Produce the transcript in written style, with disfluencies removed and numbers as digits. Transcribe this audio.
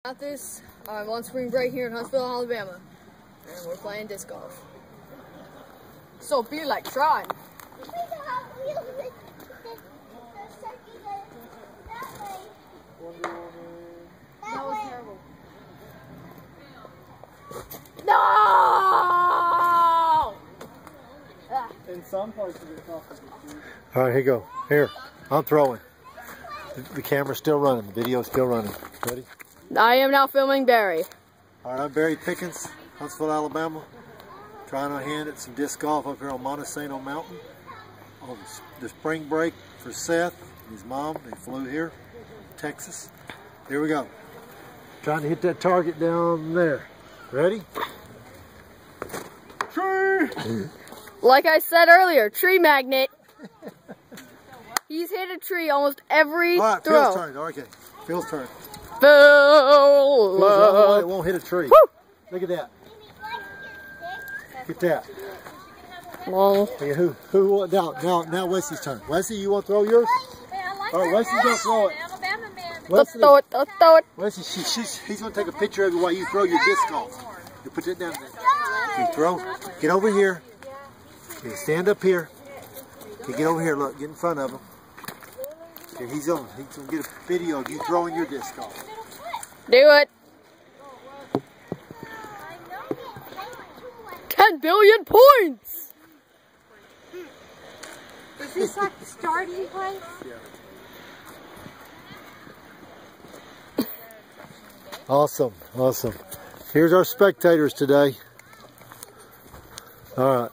Got this. I'm on spring break here in Huntsville, Alabama, and we're playing disc golf. So feel like trying. That was terrible. No! In some parts of it, all right, here you go. Here, I'm throwing. The camera's still running. The video's still running. Ready? I am now filming Barry. All right, I'm Barry Pickens, Huntsville, Alabama. Trying our hand at some disc golf up here on Montesano Mountain. On the spring break for Seth and his mom. They flew here, Texas. Here we go. Trying to hit that target down there. Ready? Tree! Like I said earlier, tree magnet. He's hit a tree almost every All right, throw. Phil's turn. Okay, Phil's turn. Phil! It won't hit a tree. Woo! Look at that. Get that. Well, Okay, who now Wesley's turn. Wesley, you want to throw yours? All right, Wesley's going to throw it. Wesley, throw it. Wesley, he's going to take a picture of you while you throw your disc golf. You put that down there. You throw. Get over here. Okay, stand up here. Okay, get over here. Look, get in front of him. Okay, he's going to get a video of you throwing your disc golf. Do it. 10 billion points! Is this like the starting place? Yeah. Awesome, awesome. Here's our spectators today. All right.